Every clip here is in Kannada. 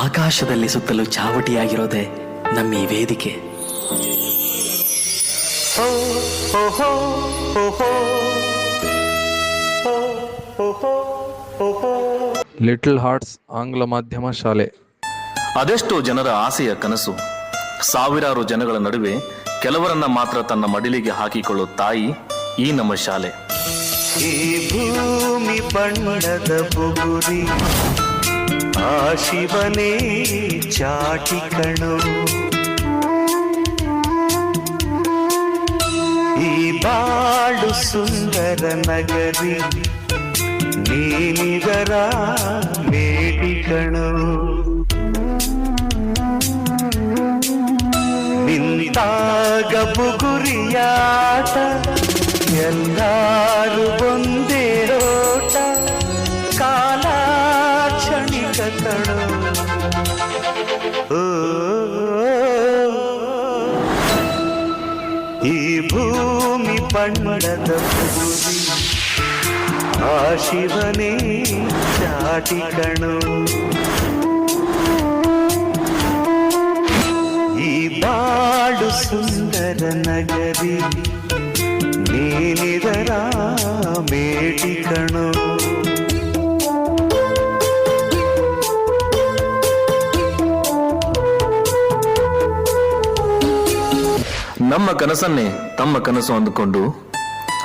ಆಕಾಶದಲ್ಲಿ ಸುತ್ತಲೂ ಚಾವಟಿಯಾಗಿರೋದೆ ನಮ್ಮ ಈ ವೇದಿಕೆ. ಲಿಟಲ್ ಹಾರ್ಟ್ಸ್ ಆಂಗ್ಲ ಮಾಧ್ಯಮ ಶಾಲೆ. ಅದೆಷ್ಟೋ ಜನರ ಆಸೆಯ ಕನಸು. ಸಾವಿರಾರು ಜನಗಳ ನಡುವೆ ಕೆಲವರನ್ನ ಮಾತ್ರ ತನ್ನ ಮಡಿಲಿಗೆ ಹಾಕಿಕೊಳ್ಳೋ ತಾಯಿ ಈ ನಮ್ಮ ಶಾಲೆ. ಈ ಭೂಮಿ ಬಣ್ಣದ ಬುಗುರಿ, ಆ ಶಿವನೇ ಚಾಟಿ ಕಣು. ಈ ಬಾಳು ಸುಂದರ ನಗರಿ, ನೀನಿದರ ಬೇಟಿ ಕಣು. ನಿಂತಾಗ ಬುಗುರಿಯಾಟ, ಎಲ್ಲಾರು ಒಂದೇ ಓಟ, ಕಾಲ ಕ್ಷಣಿಕ ಕಣು. ಈ ಭೂಮಿ ಬಣ್ಣದ ಬುಗುರಿ, ಆ ಶಿವನೇ ಚಾಟಿ ಕಣು. ಈ ಬಾಳು ಸುಂದರ ನಗರಿ, ನೀನಿದರ ಮೇಟಿ ಕಣು. ನಮ್ಮ ಕನಸನ್ನೇ ತಮ್ಮ ಕನಸು ಅಂದುಕೊಂಡು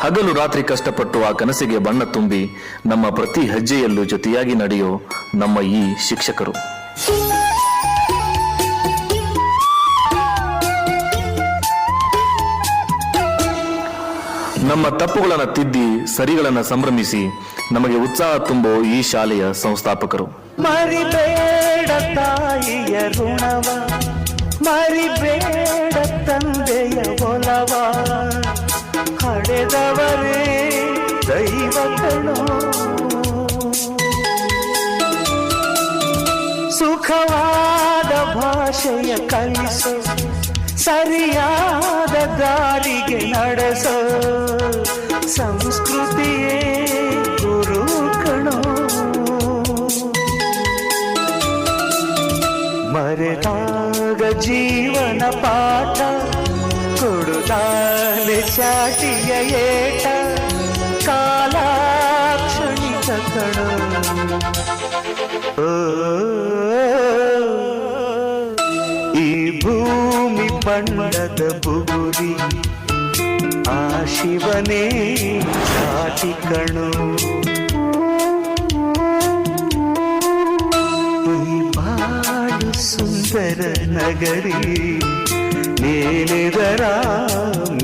ಹಗಲು ರಾತ್ರಿ ಕಷ್ಟಪಟ್ಟು ಆ ಕನಸಿಗೆ ಬಣ್ಣ ತುಂಬಿ ನಮ್ಮ ಪ್ರತಿ ಹೆಜ್ಜೆಯಲ್ಲೂ ಜೊತೆಯಾಗಿ ನಡೆಯೋ ನಮ್ಮ ಈ ಶಿಕ್ಷಕರು. ನಮ್ಮ ತಪ್ಪುಗಳನ್ನು ತಿದ್ದಿ ಸರಿಗಳನ್ನು ಸಂಭ್ರಮಿಸಿ ನಮಗೆ ಉತ್ಸಾಹ ತುಂಬೋ ಈ ಶಾಲೆಯ ಸಂಸ್ಥಾಪಕರು. ಮರಿಬೇಡ ತಾಯಿಯ ಋಣವ, ಮರಿಬೇಡ ತಂದೆಯ ಒಲವ, ಹಡೆದವರೇ ದೈವಗಳು. ಸುಖವಾದ ಭಾಷೆಯ ಕಲಿಸು, ಸರಿಯಾದ ದಾರಿಗೆ ನಡೆಸೋ, ಸಂಸ್ಕೃತಿಯೇ ಗುರು ಕಣೋ. ಮರೆತಾಗ ಜೀವನ ಪಾಠ, ಕೊಡುತ್ತಾನೆ ಚಾಟಿಯ ಏಟ, ಕಾಲಾಕ್ಷಣಿಕ ಕಣೋ. ಈ ಭೂಮಿ ಬಣ್ಣದ ಬುಗುರಿ, ಆ ಶಿವನೇ ಚಾಟಿ ಕಣು. ಈ ಬಾಳು ಸುಂದರ ನಗರಿ, ನೀನಿದರ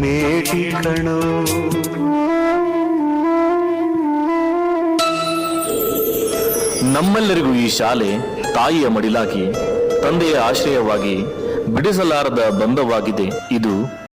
ಮೇಟಿ ಕಣು. ನಮ್ಮೆಲ್ಲರಿಗೂ ಈ ಶಾಲೆ ತಾಯಿಯ ಮಡಿಲಾಗಿ, ತಂದೆಯ ಆಶ್ರಯವಾಗಿ, ಬಿಡಿಸಲಾರದ ಬಂಧವಾಗಿದೆ. ಇದು